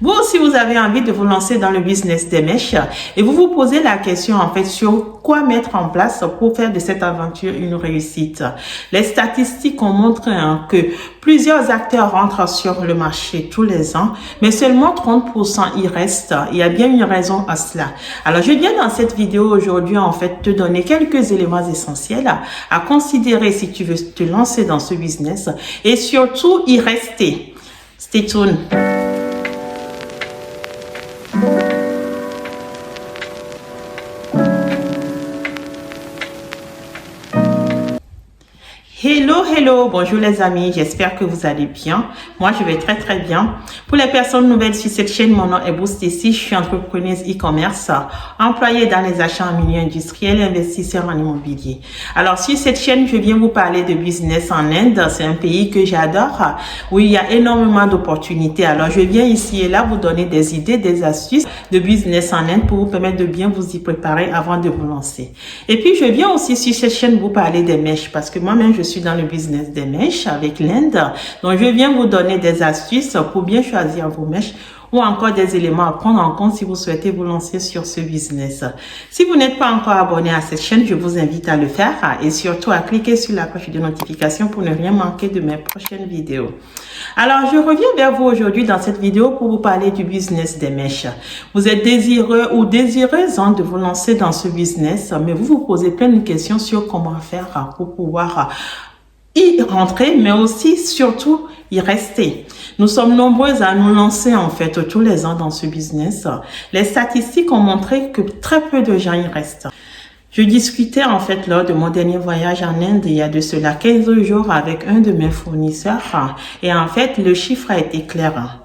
Vous aussi, vous avez envie de vous lancer dans le business des mèches et vous vous posez la question en fait sur quoi mettre en place pour faire de cette aventure une réussite. Les statistiques ont montré que plusieurs acteurs rentrent sur le marché tous les ans, mais seulement 30% y restent. Il y a bien une raison à cela. Alors, je viens dans cette vidéo aujourd'hui en fait te donner quelques éléments essentiels à considérer si tu veux te lancer dans ce business et surtout y rester. Stay tuned. Hello, bonjour les amis, j'espère que vous allez bien. Moi, je vais très bien. Pour les personnes nouvelles sur cette chaîne, mon nom est Boustessi, je suis entrepreneuse e-commerce, employée dans les achats en milieu industriel et investisseur en immobilier. Alors, sur cette chaîne, je viens vous parler de business en Inde. C'est un pays que j'adore, où il y a énormément d'opportunités. Alors, je viens ici et là vous donner des idées, des astuces de business en Inde pour vous permettre de bien vous y préparer avant de vous lancer. Et puis, je viens aussi sur cette chaîne vous parler des mèches parce que moi-même, je suis dans le business des mèches avec l'Inde. Donc, je viens vous donner des astuces pour bien choisir vos mèches ou encore des éléments à prendre en compte si vous souhaitez vous lancer sur ce business. Si vous n'êtes pas encore abonné à cette chaîne, je vous invite à le faire et surtout à cliquer sur la cloche de notification pour ne rien manquer de mes prochaines vidéos. Alors, je reviens vers vous aujourd'hui dans cette vidéo pour vous parler du business des mèches. Vous êtes désireux ou désireuse de vous lancer dans ce business, mais vous vous posez plein de questions sur comment faire pour pouvoir y rentrer, mais aussi, surtout, y rester. Nous sommes nombreuses à nous lancer, en fait, tous les ans dans ce business. Les statistiques ont montré que très peu de gens y restent. Je discutais, en fait, lors de mon dernier voyage en Inde, il y a de cela 15 jours, avec un de mes fournisseurs. Et en fait, le chiffre a été clair.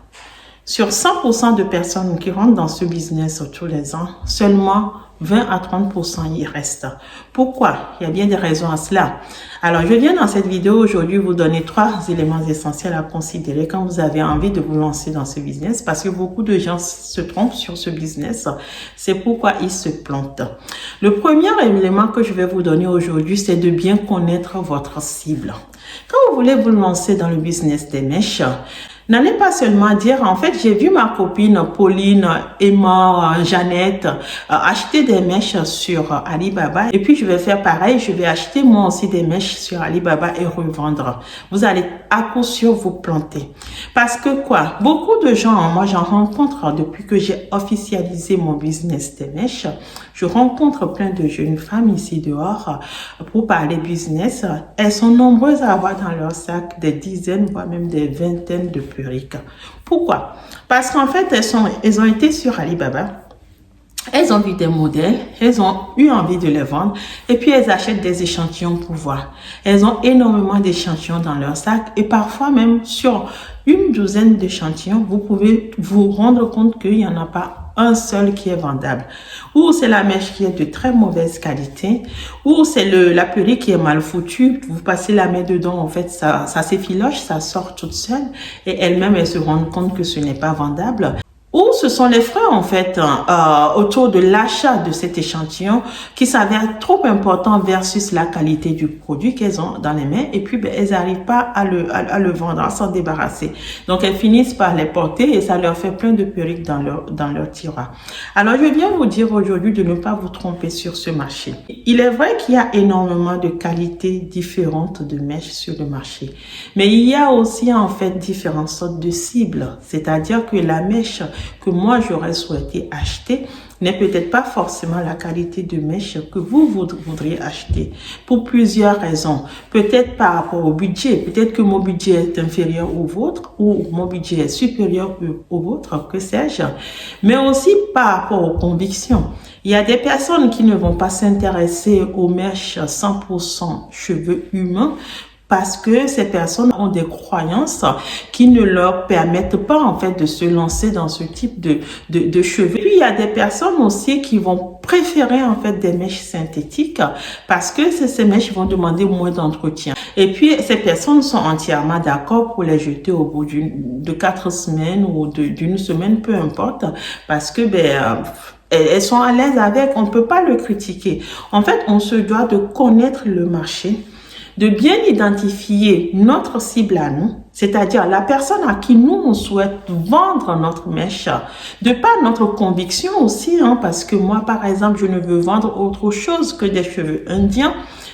Sur 100% de personnes qui rentrent dans ce business tous les ans, seulement 20 à 30% y restent. Pourquoi? Il y a bien des raisons à cela. Alors, je viens dans cette vidéo aujourd'hui vous donner 3 éléments essentiels à considérer quand vous avez envie de vous lancer dans ce business parce que beaucoup de gens se trompent sur ce business. C'est pourquoi ils se plantent. Le premier élément que je vais vous donner aujourd'hui, c'est de bien connaître votre cible. Quand vous voulez vous lancer dans le business des mèches, n'allez pas seulement dire, en fait, j'ai vu ma copine Pauline, Emma, Jeannette acheter des mèches sur Alibaba et puis je vais faire pareil, je vais acheter moi aussi des mèches sur Alibaba et revendre. Vous allez à coup sûr vous planter. Parce que quoi? Beaucoup de gens, moi j'en rencontre depuis que j'ai officialisé mon business des mèches, je rencontre plein de jeunes femmes ici dehors pour parler business. Elles sont nombreuses à avoir dans leur sac des dizaines, voire même des vingtaines de perruques. Pourquoi? Parce qu'en fait, elles ont été sur Alibaba. Elles ont vu des modèles, elles ont eu envie de les vendre et puis elles achètent des échantillons pour voir. Elles ont énormément d'échantillons dans leur sac et parfois même sur une douzaine d'échantillons, vous pouvez vous rendre compte qu'il n'y en a pas un seul qui est vendable. Ou c'est la mèche qui est de très mauvaise qualité, ou c'est la perruque qui est mal foutue. Vous passez la main dedans, en fait, ça s'effiloche, ça sort toute seule et elles-mêmes, elles se rendent compte que ce n'est pas vendable. Ou ce sont les frais, en fait, autour de l'achat de cet échantillon qui s'avèrent trop importants versus la qualité du produit qu'elles ont dans les mains. Et puis, elles n'arrivent pas à le vendre, à s'en débarrasser. Donc, elles finissent par les porter et ça leur fait plein de perruques dans leur tiroir. Alors, je viens vous dire aujourd'hui de ne pas vous tromper sur ce marché. Il est vrai qu'il y a énormément de qualités différentes de mèches sur le marché. Mais il y a aussi, en fait, différentes sortes de cibles. C'est-à-dire que la mèche que moi j'aurais souhaité acheter n'est peut-être pas forcément la qualité de mèche que vous voudriez acheter pour plusieurs raisons. Peut-être par rapport au budget, peut-être que mon budget est inférieur au vôtre ou mon budget est supérieur au vôtre, que sais-je, mais aussi par rapport aux convictions. Il y a des personnes qui ne vont pas s'intéresser aux mèches 100% cheveux humains parce que ces personnes ont des croyances qui ne leur permettent pas en fait de se lancer dans ce type de cheveux. Puis il y a des personnes aussi qui vont préférer en fait des mèches synthétiques parce que ces mèches vont demander moins d'entretien. Et puis ces personnes sont entièrement d'accord pour les jeter au bout de 4 semaines ou d'une semaine, peu importe, parce que elles sont à l'aise avec, on ne peut pas le critiquer. En fait, on se doit de connaître le marché, de bien identifier notre cible à nous C'est-à-dire la personne à qui nous, on souhaite vendre notre mèche, de par notre conviction aussi, parce que moi, par exemple, je ne veux vendre autre chose que des cheveux indiens,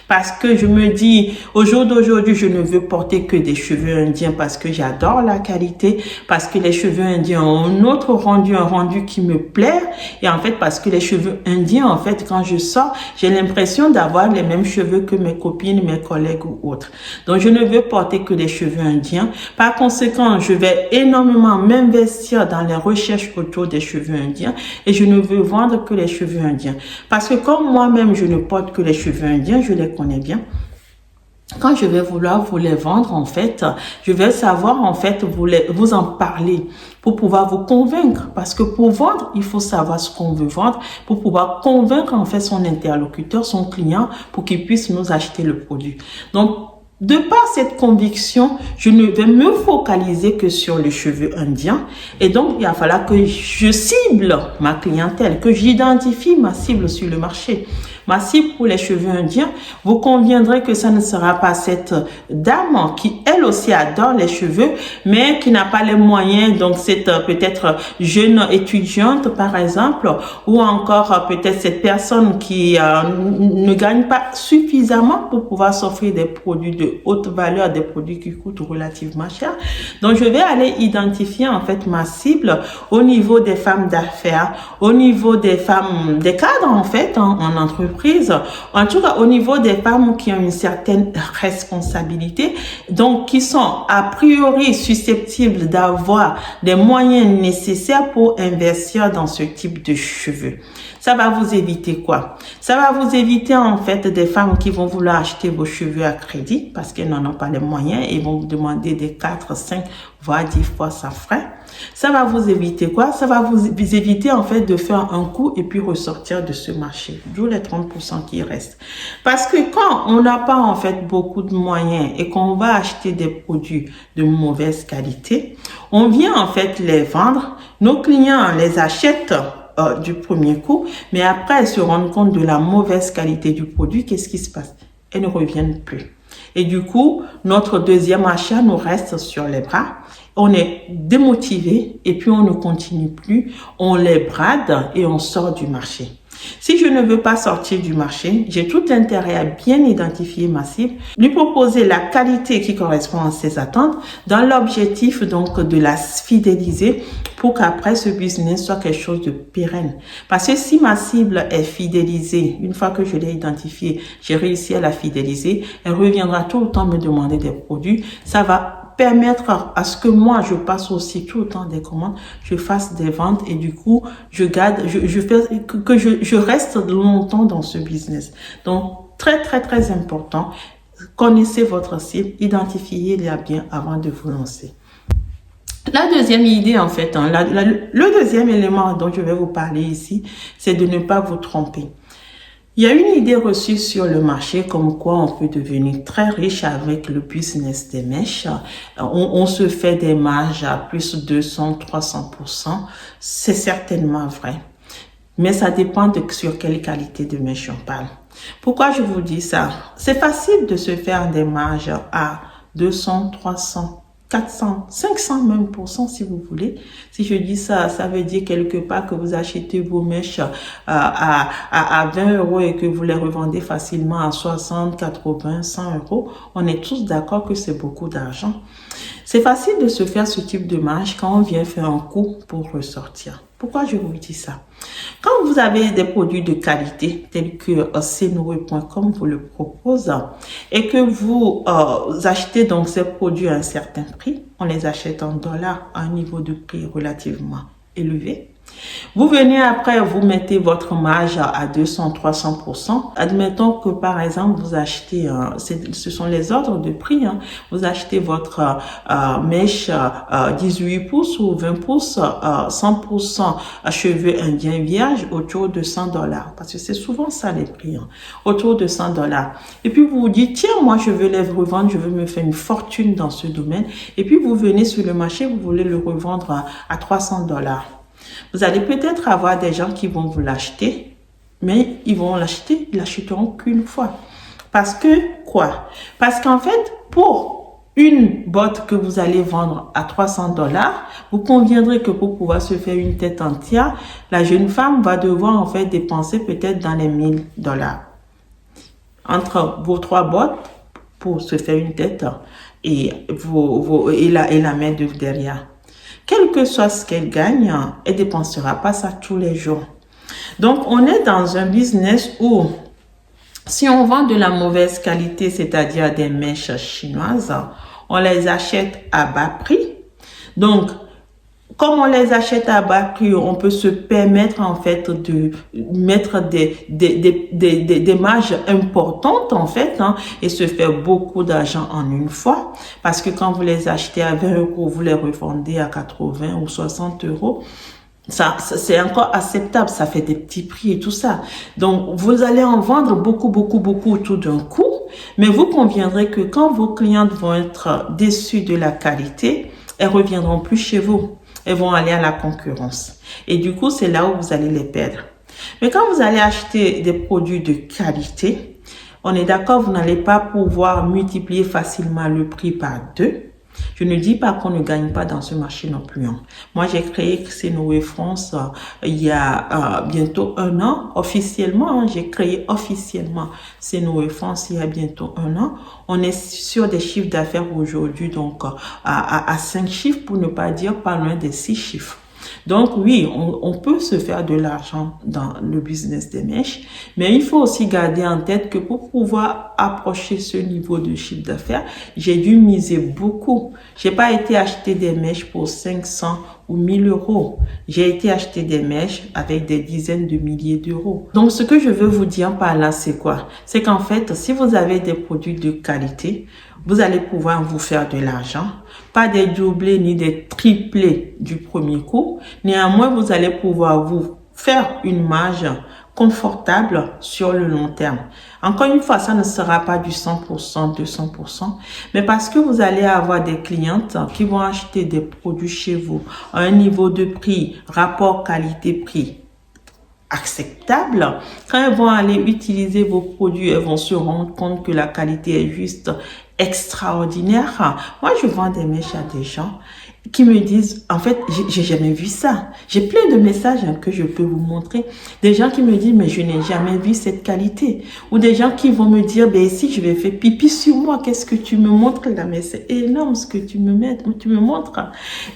parce que je me dis, au jour d'aujourd'hui, je ne veux porter que des cheveux indiens parce que j'adore la qualité, parce que les cheveux indiens ont un rendu qui me plaît, et en fait, parce que les cheveux indiens, en fait, quand je sors, j'ai l'impression d'avoir les mêmes cheveux que mes copines, mes collègues ou autres. Donc, je ne veux porter que des cheveux indiens. Par conséquent, je vais énormément m'investir dans les recherches autour des cheveux indiens et je ne veux vendre que les cheveux indiens. Parce que comme moi-même, je ne porte que les cheveux indiens, je les connais bien. Quand je vais vouloir vous les vendre, en fait, je vais savoir, en fait, vous en parler pour pouvoir vous convaincre. Parce que pour vendre, il faut savoir ce qu'on veut vendre pour pouvoir convaincre, en fait, son interlocuteur, son client, pour qu'il puisse nous acheter le produit. Donc, de par cette conviction, je ne vais me focaliser que sur les cheveux indiens. Et donc, il va falloir que je cible ma clientèle, que j'identifie ma cible sur le marché. Ma cible pour les cheveux indiens, vous conviendrez que ça ne sera pas cette dame qui, elle aussi, adore les cheveux, mais qui n'a pas les moyens. Donc, c'est peut-être jeune étudiante, par exemple, ou encore peut-être cette personne qui ne gagne pas suffisamment pour pouvoir s'offrir des produits de haute valeur, des produits qui coûtent relativement cher. Donc, je vais aller identifier, en fait, ma cible au niveau des femmes d'affaires, au niveau des femmes, des cadres, en fait, en entreprise. En tout cas, au niveau des femmes qui ont une certaine responsabilité, donc qui sont a priori susceptibles d'avoir des moyens nécessaires pour investir dans ce type de cheveux. Ça va vous éviter quoi? Ça va vous éviter en fait des femmes qui vont vouloir acheter vos cheveux à crédit parce qu'elles n'en ont pas les moyens et vont vous demander des 4, 5, voire 10 fois sans frais. Ça va vous éviter quoi? Ça va vous éviter en fait de faire un coup et puis ressortir de ce marché. D'où les 30% qui restent. Parce que quand on n'a pas en fait beaucoup de moyens et qu'on va acheter des produits de mauvaise qualité, on vient en fait les vendre. Nos clients les achètent du premier coup, mais après elles se rendent compte de la mauvaise qualité du produit. Qu'est-ce qui se passe? Elles ne reviennent plus. Et du coup, notre deuxième achat nous reste sur les bras. On est démotivé et puis on ne continue plus. On les brade et on sort du marché. Si je ne veux pas sortir du marché, j'ai tout intérêt à bien identifier ma cible, lui proposer la qualité qui correspond à ses attentes dans l'objectif donc de la fidéliser pour qu'après ce business soit quelque chose de pérenne. Parce que si ma cible est fidélisée, une fois que je l'ai identifiée, j'ai réussi à la fidéliser, elle reviendra tout le temps me demander des produits. Ça va permettre à ce que moi, je passe aussi tout le temps des commandes, je fasse des ventes et du coup, je garde, je reste longtemps dans ce business. Donc, très, très, très important. Connaissez votre cible, identifiez-la bien avant de vous lancer. La deuxième idée, en fait, le deuxième élément dont je vais vous parler ici, c'est de ne pas vous tromper. Il y a une idée reçue sur le marché comme quoi on peut devenir très riche avec le business des mèches. On se fait des marges à plus de 200-300%. C'est certainement vrai. Mais ça dépend de sur quelle qualité de mèche on parle. Pourquoi je vous dis ça? C'est facile de se faire des marges à 200, 300, 400, 500 même % si vous voulez. Si je dis ça, ça veut dire quelque part que vous achetez vos mèches à 20 € et que vous les revendez facilement à 60, 80, 100 €. On est tous d'accord que c'est beaucoup d'argent. C'est facile de se faire ce type de marge quand on vient faire un coup pour ressortir. Pourquoi je vous dis ça? Quand vous avez des produits de qualité tels que cnoe.com vous le propose et que vous achetez donc ces produits à un certain prix, on les achète en dollars à un niveau de prix relativement élevé. Vous venez après, vous mettez votre marge à 200-300%. Admettons que par exemple, vous achetez, ce sont les ordres de prix, vous achetez votre mèche 18 pouces ou 20 pouces, 100% cheveux indiens vierges autour de $100. Parce que c'est souvent ça les prix, autour de $100. Et puis vous vous dites, tiens, moi je veux les revendre, je veux me faire une fortune dans ce domaine. Et puis vous venez sur le marché, vous voulez le revendre à $300. Vous allez peut-être avoir des gens qui vont vous l'acheter, mais ils vont l'acheter, ils l'achèteront qu'une fois. Parce que quoi? Parce qu'en fait, pour une botte que vous allez vendre à 300 $, vous conviendrez que pour pouvoir se faire une tête entière, la jeune femme va devoir en fait dépenser peut-être dans les 1000 $. Entre vos 3 bottes pour se faire une tête et la main d'œuvre derrière. Quel que soit ce qu'elle gagne, elle dépensera pas ça tous les jours. Donc, on est dans un business où si on vend de la mauvaise qualité, c'est-à-dire des mèches chinoises, on les achète à bas prix. Donc, comme on les achète à bas prix, on peut se permettre en fait de mettre des marges importantes en fait et se faire beaucoup d'argent en une fois. Parce que quand vous les achetez à 20 €, vous les revendez à 80 ou 60 €. Ça c'est encore acceptable, ça fait des petits prix et tout ça. Donc, vous allez en vendre beaucoup tout d'un coup, mais vous conviendrez que quand vos clientes vont être déçues de la qualité, elles reviendront plus chez vous. Elles vont aller à la concurrence. Et du coup, c'est là où vous allez les perdre. Mais quand vous allez acheter des produits de qualité, on est d'accord, vous n'allez pas pouvoir multiplier facilement le prix par 2. Je ne dis pas qu'on ne gagne pas dans ce marché non plus. Moi, j'ai créé Xenowe France il y a bientôt 1 an, officiellement. J'ai créé officiellement Xenowe France il y a bientôt 1 an. On est sur des chiffres d'affaires aujourd'hui, donc à 5 chiffres, pour ne pas dire pas loin des 6 chiffres. Donc oui, on peut se faire de l'argent dans le business des mèches, mais il faut aussi garder en tête que pour pouvoir approcher ce niveau de chiffre d'affaires, j'ai dû miser beaucoup. J'ai pas été acheter des mèches pour 500 ou 1000 €. J'ai été acheter des mèches avec des dizaines de milliers d'euros. Donc ce que je veux vous dire par là, c'est quoi? C'est qu'en fait, si vous avez des produits de qualité, vous allez pouvoir vous faire de l'argent. Pas des doublés ni des triplés du premier coup. Néanmoins, vous allez pouvoir vous faire une marge confortable sur le long terme. Encore une fois, ça ne sera pas du 100%, 200%, mais parce que vous allez avoir des clientes qui vont acheter des produits chez vous à un niveau de prix, rapport qualité-prix acceptable. Quand elles vont aller utiliser vos produits, elles vont se rendre compte que la qualité est juste extraordinaire. Moi, je vends des mèches à des gens qui me disent, en fait, j'ai jamais vu ça. J'ai plein de messages que je peux vous montrer. Des gens qui me disent, mais je n'ai jamais vu cette qualité. Ou des gens qui vont me dire, ben si je vais faire pipi sur moi, qu'est-ce que tu me montres là? Mais c'est énorme ce que tu me montres.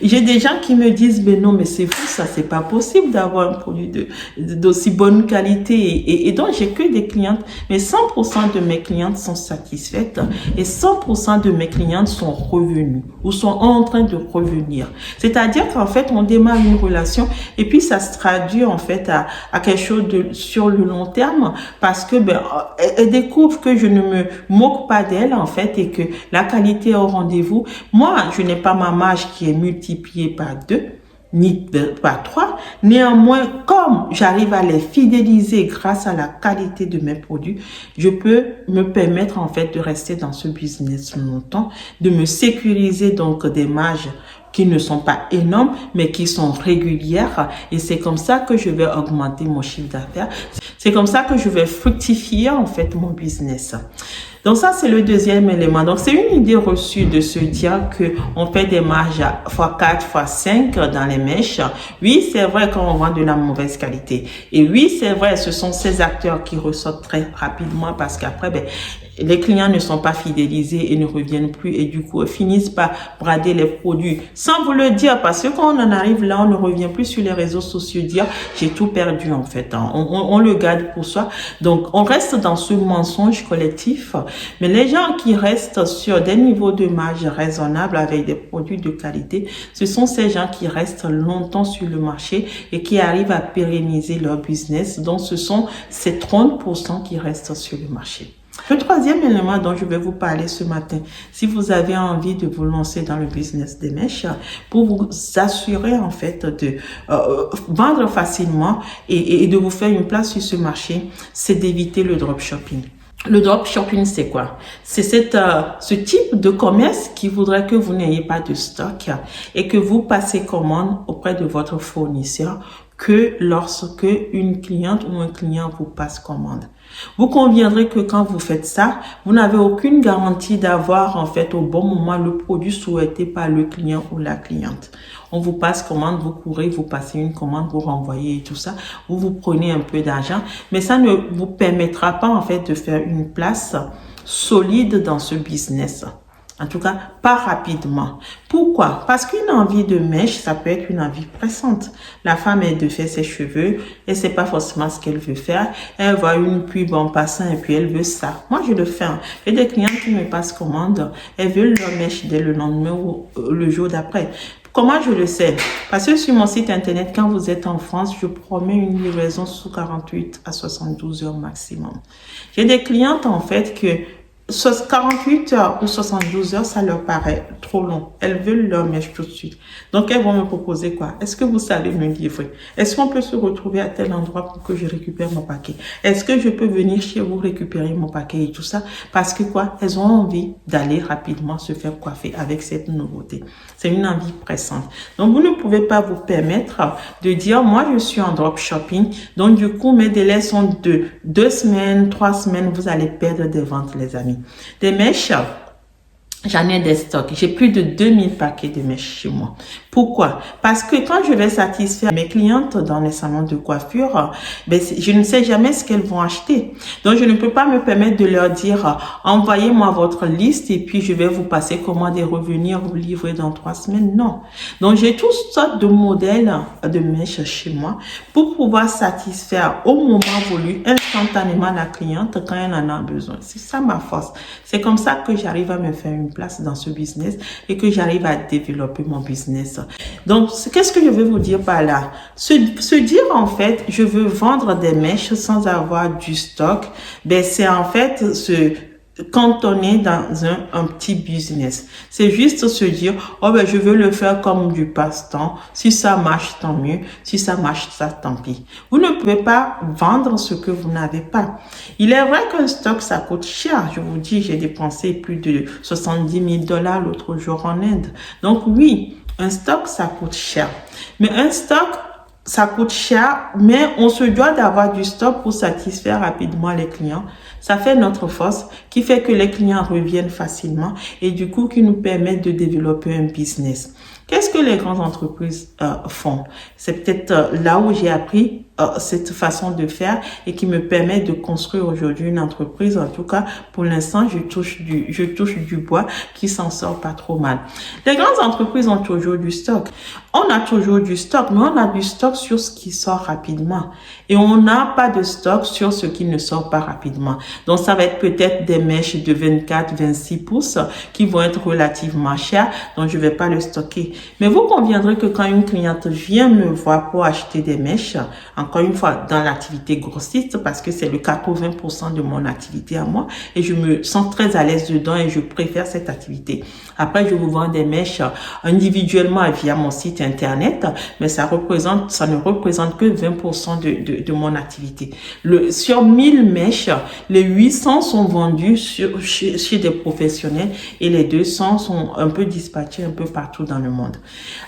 J'ai des gens qui me disent, mais non, mais c'est fou, ça, c'est pas possible d'avoir un produit d'aussi bonne qualité. Et donc, j'ai que des clientes, mais 100% de mes clientes sont satisfaites et 100% de mes clientes sont revenues ou sont en train de revenir. C'est-à-dire qu'en fait, on démarre une relation et puis ça se traduit en fait à quelque chose sur le long terme parce que elle découvre que je ne me moque pas d'elle en fait et que la qualité est au rendez-vous. Moi, je n'ai pas ma marge qui est multipliée par 2. Ni par 3. Néanmoins, comme j'arrive à les fidéliser grâce à la qualité de mes produits, je peux me permettre en fait de rester dans ce business longtemps, de me sécuriser donc des marges qui ne sont pas énormes, mais qui sont régulières. Et c'est comme ça que je vais augmenter mon chiffre d'affaires. C'est comme ça que je vais fructifier en fait mon business. Donc ça, c'est le deuxième élément. Donc c'est une idée reçue de se dire que on fait des marges à x4, x5 dans les mèches. Oui, c'est vrai quand on vend de la mauvaise qualité. Et oui, c'est vrai, ce sont ces acteurs qui ressortent très rapidement parce qu'après, les clients ne sont pas fidélisés et ne reviennent plus et du coup, ils finissent par brader les produits sans vous le dire parce que quand on en arrive là, on ne revient plus sur les réseaux sociaux dire j'ai tout perdu en fait. On le garde pour soi. Donc, on reste dans ce mensonge collectif. Mais les gens qui restent sur des niveaux de marge raisonnables avec des produits de qualité, ce sont ces gens qui restent longtemps sur le marché et qui arrivent à pérenniser leur business. Donc, ce sont ces 30% qui restent sur le marché. Le troisième élément dont je vais vous parler ce matin, si vous avez envie de vous lancer dans le business des mèches, pour vous assurer en fait de vendre facilement et de vous faire une place sur ce marché, c'est d'éviter le dropshipping. Le dropshipping, c'est quoi? C'est ce type de commerce qui voudrait que vous n'ayez pas de stock et que vous passez commande auprès de votre fournisseur, que lorsque une cliente ou un client vous passe commande. Vous conviendrez que quand vous faites ça, vous n'avez aucune garantie d'avoir en fait au bon moment le produit souhaité par le client ou la cliente. On vous passe commande, vous courez, vous passez une commande, vous renvoyez et tout ça, vous prenez un peu d'argent, mais ça ne vous permettra pas en fait de faire une place solide dans ce business. En tout cas, pas rapidement. Pourquoi? Parce qu'une envie de mèche, ça peut être une envie pressante. La femme, elle de faire ses cheveux, et c'est pas forcément ce qu'elle veut faire. Elle voit une pub en passant et puis elle veut ça. Moi, je le fais. J'ai des clients qui me passent commande, elles veulent leur mèche dès le lendemain ou le jour d'après. Comment je le sais? Parce que sur mon site internet, quand vous êtes en France, je promets une livraison sous 48 à 72 heures maximum. J'ai des clientes, en fait, que 48 heures ou 72 heures, ça leur paraît trop long. Elles veulent leur mèche tout de suite. Donc, elles vont me proposer quoi? Est-ce que vous savez me livrer? Est-ce qu'on peut se retrouver à tel endroit pour que je récupère mon paquet? Est-ce que je peux venir chez vous récupérer mon paquet et tout ça? Parce que quoi? Elles ont envie d'aller rapidement se faire coiffer avec cette nouveauté. C'est une envie pressante. Donc, vous ne pouvez pas vous permettre de dire, moi, je suis en dropshipping. Donc, du coup, mes délais sont de 2 semaines, 3 semaines. Vous allez perdre des ventes, les amis. Des mèches, j'en ai des stocks. J'ai plus de 2000 paquets de mèches chez moi. Pourquoi? Parce que quand je vais satisfaire mes clientes dans les salons de coiffure, ben, je ne sais jamais ce qu'elles vont acheter. Donc, je ne peux pas me permettre de leur dire, envoyez-moi votre liste et puis je vais vous passer commande et revenir vous livrer dans 3 semaines. Non. Donc, j'ai toutes sortes de modèles de mèches chez moi pour pouvoir satisfaire au moment voulu instantanément la cliente quand elle en a besoin. C'est ça ma force. C'est comme ça que j'arrive à me faire une place dans ce business et que j'arrive à développer mon business. Donc, qu'est-ce que je veux vous dire par là? Se dire en fait, je veux vendre des mèches sans avoir du stock, ben c'est en fait quand on est dans un petit business. C'est juste se dire, oh ben je veux le faire comme du passe-temps. Si ça marche, tant mieux. Si ça marche, ça tant pis. Vous ne pouvez pas vendre ce que vous n'avez pas. Il est vrai qu'un stock, ça coûte cher. Je vous dis, j'ai dépensé plus de 70 000 $ l'autre jour en Inde. Donc oui, un stock, ça coûte cher. Mais un stock, ça coûte cher, mais on se doit d'avoir du stock pour satisfaire rapidement les clients. Ça fait notre force qui fait que les clients reviennent facilement et du coup qui nous permet de développer un business. Qu'est-ce que les grandes entreprises font? C'est peut-être là où j'ai appris cette façon de faire et qui me permet de construire aujourd'hui une entreprise. En tout cas, pour l'instant, je touche du bois qui s'en sort pas trop mal. Les grandes entreprises ont toujours du stock. On a toujours du stock, mais on a du stock sur ce qui sort rapidement. Et on n'a pas de stock sur ce qui ne sort pas rapidement. Donc, ça va être peut-être des mèches de 24-26 pouces qui vont être relativement chères. Donc, je vais pas le stocker. Mais vous conviendrez que quand une cliente vient me voir pour acheter des mèches, encore une fois, dans l'activité grossiste, parce que c'est le 80% de mon activité à moi, et je me sens très à l'aise dedans et je préfère cette activité. Après, je vous vends des mèches individuellement via mon site internet, mais ça ne représente que 20% de mon activité. Sur 1000 mèches, les 800 sont vendus chez des professionnels et les 200 sont un peu dispatchés un peu partout dans le monde.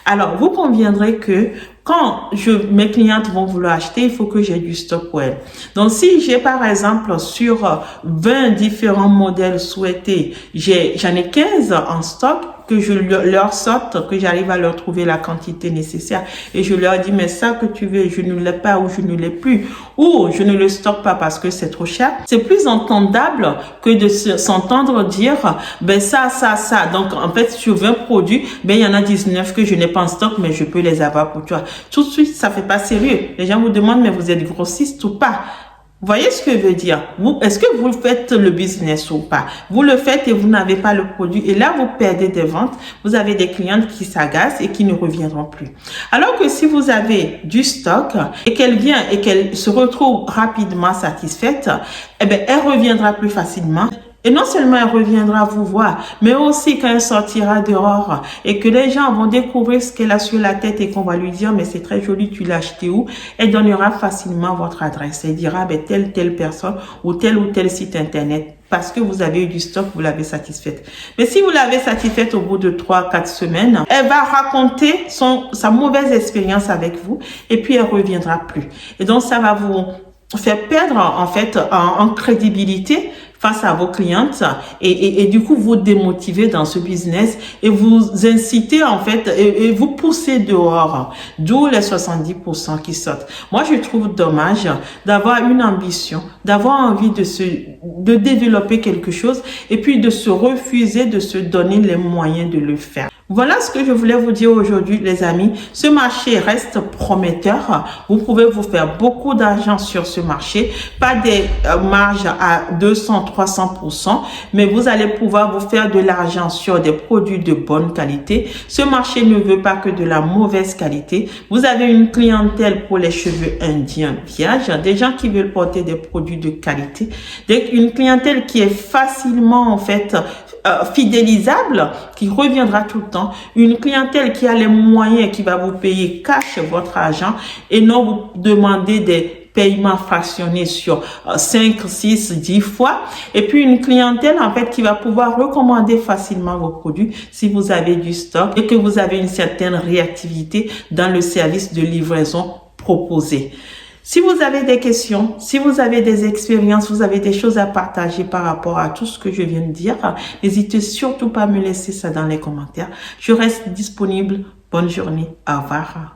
Alors, vous conviendrez que quand mes clientes vont vouloir acheter, il faut que j'ai du stock pour elles. Donc, si j'ai par exemple sur 20 différents modèles souhaités, j'en ai 15 en stock, que je leur sorte, que j'arrive à leur trouver la quantité nécessaire et je leur dis, mais ça que tu veux, je ne l'ai pas ou je ne l'ai plus ou je ne le stocke pas parce que c'est trop cher. C'est plus entendable que de s'entendre dire, ben ça. Donc, en fait, sur 20 produits, ben il y en a 19 que je n'ai pas en stock, mais je peux les avoir pour toi. Tout de suite, ça fait pas sérieux. Les gens vous demandent, mais vous êtes grossiste ou pas? Vous voyez ce que je veux dire? Est-ce que vous faites le business ou pas? Vous le faites et vous n'avez pas le produit. Et là, vous perdez des ventes. Vous avez des clientes qui s'agacent et qui ne reviendront plus. Alors que si vous avez du stock et qu'elle vient et qu'elle se retrouve rapidement satisfaite, eh ben, elle reviendra plus facilement. Et non seulement elle reviendra vous voir, mais aussi quand elle sortira dehors et que les gens vont découvrir ce qu'elle a sur la tête et qu'on va lui dire, mais c'est très joli, tu l'as acheté où? Elle donnera facilement votre adresse. Elle dira, ben, telle personne ou tel site internet parce que vous avez eu du stock, vous l'avez satisfaite. Mais si vous l'avez satisfaite au bout de 3-4 semaines, elle va raconter sa mauvaise expérience avec vous et puis elle reviendra plus. Et donc, ça va vous faire perdre en fait en crédibilité face à vos clientes et du coup vous démotiver dans ce business et vous inciter en fait et vous pousser dehors, d'où les 70% qui sortent. Moi je trouve dommage d'avoir une ambition, d'avoir envie de développer quelque chose et puis de se refuser de se donner les moyens de le faire. Voilà ce que je voulais vous dire aujourd'hui, les amis. Ce marché reste prometteur. Vous pouvez vous faire beaucoup d'argent sur ce marché. Pas des marges à 200-300%, mais vous allez pouvoir vous faire de l'argent sur des produits de bonne qualité. Ce marché ne veut pas que de la mauvaise qualité. Vous avez une clientèle pour les cheveux indiens vierges, des gens qui veulent porter des produits de qualité, une clientèle qui est facilement en fait fidélisable, qui reviendra tout le temps, une clientèle qui a les moyens, qui va vous payer cash votre argent et non vous demander des paiements fractionnés sur 5, 6, 10 fois. Et puis une clientèle en fait qui va pouvoir recommander facilement vos produits si vous avez du stock et que vous avez une certaine réactivité dans le service de livraison proposé. Si vous avez des questions, si vous avez des expériences, vous avez des choses à partager par rapport à tout ce que je viens de dire, n'hésitez surtout pas à me laisser ça dans les commentaires. Je reste disponible. Bonne journée. Au revoir.